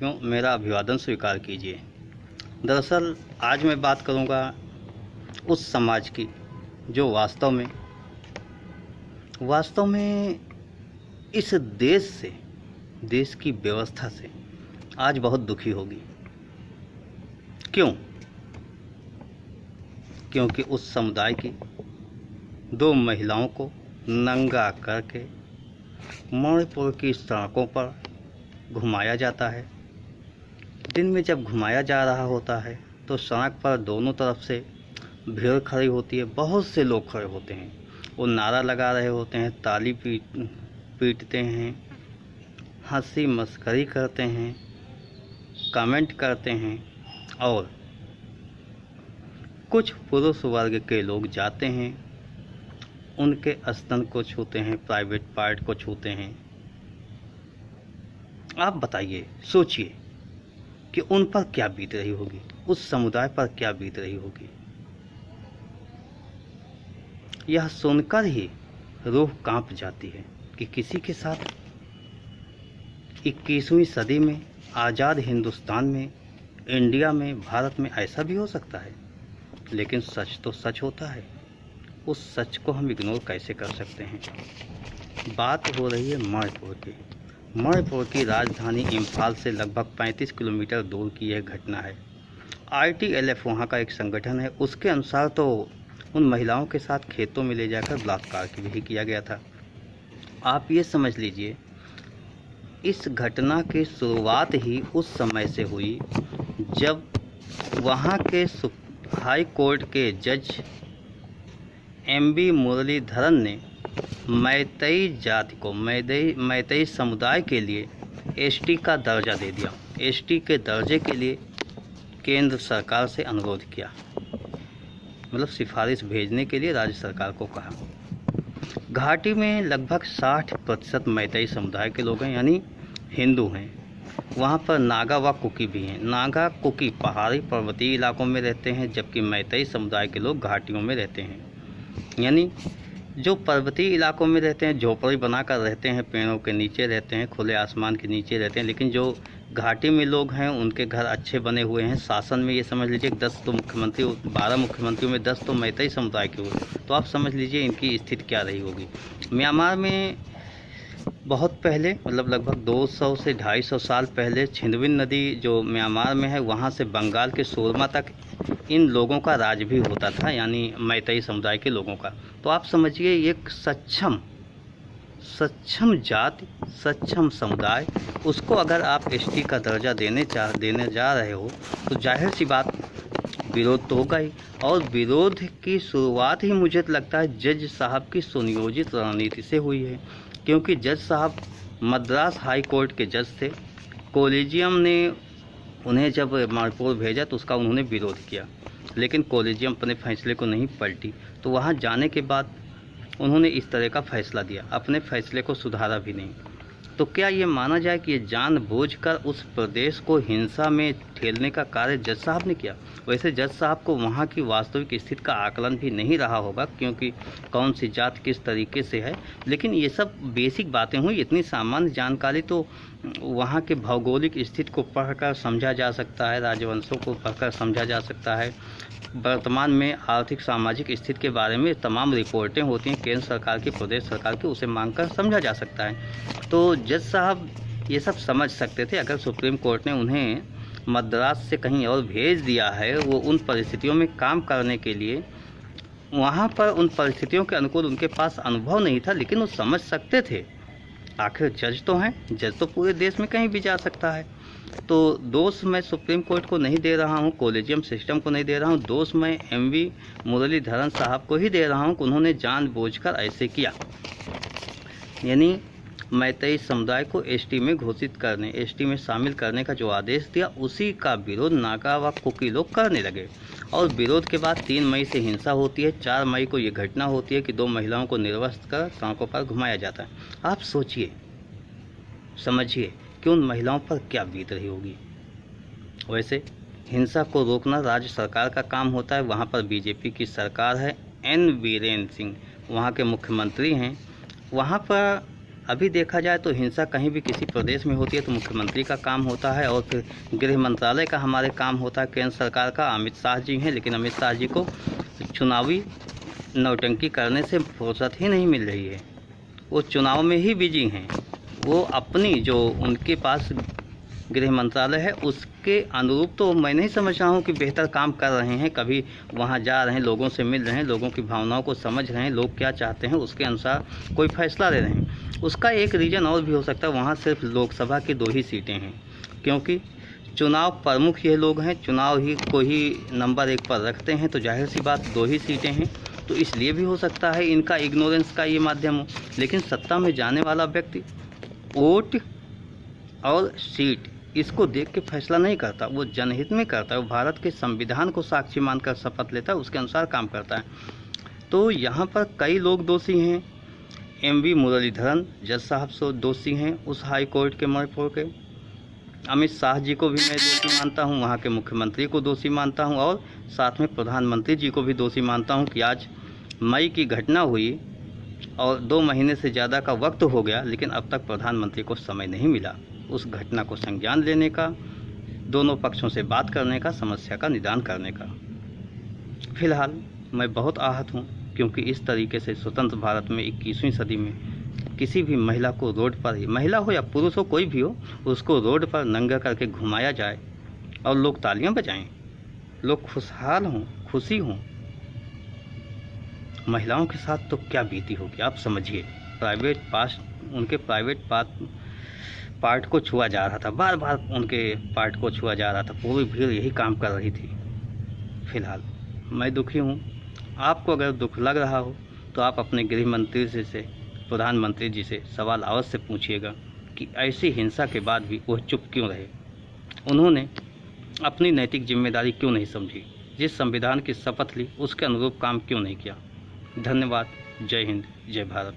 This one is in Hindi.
साथियों, मेरा अभिवादन स्वीकार कीजिए। दरअसल आज मैं बात करूंगा उस समाज की जो वास्तव में इस देश से, देश की व्यवस्था से आज बहुत दुखी होगी। क्यों? क्योंकि उस समुदाय की दो महिलाओं को नंगा करके मणिपुर की सड़कों पर घुमाया जाता है। दिन में जब घुमाया जा रहा होता है तो सड़क पर दोनों तरफ से भीड़ खड़ी होती है, बहुत से लोग खड़े होते हैं। वो नारा लगा रहे होते हैं, ताली पीटते हैं, हंसी मस्करी करते हैं, कमेंट करते हैं और कुछ पुरुष वर्ग के लोग जाते हैं, उनके स्तन को छूते हैं, प्राइवेट पार्ट को छूते हैं। आप बताइए, सोचिए कि उन पर क्या बीत रही होगी, उस समुदाय पर क्या बीत रही होगी। यह सुनकर ही रूह कांप जाती है कि किसी के साथ 21वीं सदी में, आज़ाद हिंदुस्तान में, इंडिया में, भारत में ऐसा भी हो सकता है। लेकिन सच तो सच होता है, उस सच को हम इग्नोर कैसे कर सकते हैं। बात हो रही है मणिपुर की। मणिपुर की राजधानी इम्फाल से लगभग 35 किलोमीटर दूर की यह घटना है। ITLF वहाँ का एक संगठन है। उसके अनुसार तो उन महिलाओं के साथ खेतों में ले जाकर बलात्कार भी किया गया था। आप ये समझ लीजिए, इस घटना की शुरुआत ही उस समय से हुई जब वहाँ के हाई कोर्ट के जज MB मुरलीधरन ने मैतेई जाति को, मैतेई समुदाय के लिए ST का दर्जा दे दिया। ST के दर्जे के लिए केंद्र सरकार से अनुरोध किया, मतलब सिफारिश भेजने के लिए राज्य सरकार को कहा। घाटी में लगभग 60% मैतेई समुदाय के लोग हैं, यानी हिंदू हैं। वहाँ पर नागा व कुकी भी हैं। नागा कुकी पहाड़ी पर्वतीय इलाकों में रहते हैं, जबकि मैतेई समुदाय के लोग घाटियों में रहते हैं। यानी जो पर्वतीय इलाकों में रहते हैं, झोपड़ी बनाकर रहते हैं, पेड़ों के नीचे रहते हैं, खुले आसमान के नीचे रहते हैं। लेकिन जो घाटी में लोग हैं उनके घर अच्छे बने हुए हैं। शासन में ये समझ लीजिए 12 मुख्यमंत्रियों में 10 तो मैतेई समुदाय के हुए। तो आप समझ लीजिए इनकी स्थिति क्या रही होगी। म्यांमार में बहुत पहले, मतलब लगभग 200 से 250 साल पहले, छिंदविन नदी जो म्यांमार में है, वहाँ से बंगाल के सूरमा तक इन लोगों का राज भी होता था, यानी मैतेई समुदाय के लोगों का। तो आप समझिए एक सक्षम जाति, सक्षम समुदाय, उसको अगर आप ST का दर्जा देने जा रहे हो तो जाहिर सी बात विरोध तो होगा ही। और विरोध की शुरुआत ही मुझे लगता है जज साहब की सुनियोजित रणनीति से हुई है। क्योंकि जज साहब मद्रास हाई कोर्ट के जज थे। कॉलेजियम ने उन्हें जब मणिपुर भेजा तो उसका उन्होंने विरोध किया, लेकिन कॉलेजियम अपने फैसले को नहीं पलटी। तो वहाँ जाने के बाद उन्होंने इस तरह का फैसला दिया, अपने फैसले को सुधारा भी नहीं। तो क्या ये माना जाए कि ये जानबूझकर उस प्रदेश को हिंसा में ठेलने का कार्य जज साहब ने किया? वैसे जज साहब को वहाँ की वास्तविक स्थिति का आकलन भी नहीं रहा होगा, क्योंकि कौन सी जात किस तरीके से है। लेकिन ये सब बेसिक बातें हुई। इतनी सामान्य जानकारी तो वहाँ के भौगोलिक स्थिति को पढ़कर समझा जा सकता है, राजवंशों को पढ़कर समझा जा सकता है। वर्तमान में आर्थिक सामाजिक स्थिति के बारे में तमाम रिपोर्टें होती हैं केंद्र सरकार की, प्रदेश सरकार की, उसे मांगकर समझा जा सकता है। तो जज साहब ये सब समझ सकते थे। अगर सुप्रीम कोर्ट ने उन्हें मद्रास से कहीं और भेज दिया है, वो उन परिस्थितियों में काम करने के लिए, वहाँ पर उन परिस्थितियों के अनुकूल उनके पास अनुभव नहीं था, लेकिन वो समझ सकते थे। आखिर जज तो हैं, जज तो पूरे देश में कहीं भी जा सकता है। तो दोष मैं सुप्रीम कोर्ट को नहीं दे रहा हूँ, कॉलेजियम सिस्टम को नहीं दे रहा हूँ, दोष मैं MB मुरलीधरन साहब को ही दे रहा हूँ कि उन्होंने जानबूझकर ऐसे किया। यानी मैतेई समुदाय को ST में घोषित करने, ST में शामिल करने का जो आदेश दिया, उसी का विरोध नागा व कुकी लोग करने लगे। और विरोध के बाद 3 मई से हिंसा होती है। 4 मई को ये घटना होती है कि 2 महिलाओं को निर्वस्त्र कर सड़कों पर घुमाया जाता है। आप सोचिए, समझिए कि उन महिलाओं पर क्या बीत रही होगी। वैसे हिंसा को रोकना राज्य सरकार का काम होता है। वहाँ पर BJP की सरकार है, N वीरेंद्र सिंह वहाँ के मुख्यमंत्री हैं। वहाँ पर अभी देखा जाए तो हिंसा कहीं भी किसी प्रदेश में होती है तो मुख्यमंत्री का काम होता है, और फिर गृह मंत्रालय का हमारे काम होता है, केंद्र सरकार का अमित शाह जी हैं। लेकिन अमित शाह जी को चुनावी नौटंकी करने से फुर्सत ही नहीं मिल रही है, वो चुनाव में ही बिजी हैं। वो अपनी जो उनके पास गृह मंत्रालय है उसके अनुरूप तो मैं नहीं समझ रहा हूँ कि बेहतर काम कर रहे हैं। कभी वहाँ जा रहे हैं, लोगों से मिल रहे हैं, लोगों की भावनाओं को समझ रहे हैं, लोग क्या चाहते हैं उसके अनुसार कोई फैसला ले रहे हैं। उसका एक रीज़न और भी हो सकता है, वहाँ सिर्फ लोकसभा की 2 ही सीटें हैं, क्योंकि चुनाव प्रमुख ये लोग हैं, चुनाव ही को ही नंबर 1 पर रखते हैं, तो जाहिर सी बात 2 ही सीटें हैं, तो इसलिए भी हो सकता है इनका इग्नोरेंस का ये माध्यम हो। लेकिन सत्ता में जाने वाला व्यक्ति वोट और सीट इसको देख के फैसला नहीं करता, वो जनहित में करता है, वो भारत के संविधान को साक्षी मानकर शपथ लेता है, उसके अनुसार काम करता है। तो यहाँ पर कई लोग दोषी हैं। MV मुरलीधरन जज साहब दोषी हैं उस हाई कोर्ट के मणिपुर के। अमित शाह जी को भी मैं दोषी मानता हूँ, वहाँ के मुख्यमंत्री को दोषी मानता हूँ, और साथ में प्रधानमंत्री जी को भी दोषी मानता हूँ कि आज मई की घटना हुई और 2 महीने से ज़्यादा का वक्त हो गया, लेकिन अब तक प्रधानमंत्री को समय नहीं मिला उस घटना को संज्ञान लेने का, दोनों पक्षों से बात करने का, समस्या का निदान करने का। फिलहाल मैं बहुत आहत हूँ, क्योंकि इस तरीके से स्वतंत्र भारत में 21वीं सदी में किसी भी महिला को रोड पर ही, महिला हो या पुरुष हो, कोई भी हो, उसको रोड पर नंगा करके घुमाया जाए और लोग तालियां बजाएं, लोग खुशहाल हों, खुशी हों। महिलाओं के साथ तो क्या बीती होगी आप समझिए। उनके प्राइवेट पार्ट को छुआ जा रहा था, बार बार उनके पार्ट को छुआ जा रहा था, पूरी भीड़ यही काम कर रही थी। फिलहाल मैं दुखी हूँ। आपको अगर दुख लग रहा हो तो आप अपने गृह मंत्री से प्रधानमंत्री जी से सवाल अवश्य पूछिएगा कि ऐसी हिंसा के बाद भी वह चुप क्यों रहे, उन्होंने अपनी नैतिक जिम्मेदारी क्यों नहीं समझी, जिस संविधान की शपथ ली उसके अनुरूप काम क्यों नहीं किया। धन्यवाद। जय हिंद, जय भारत।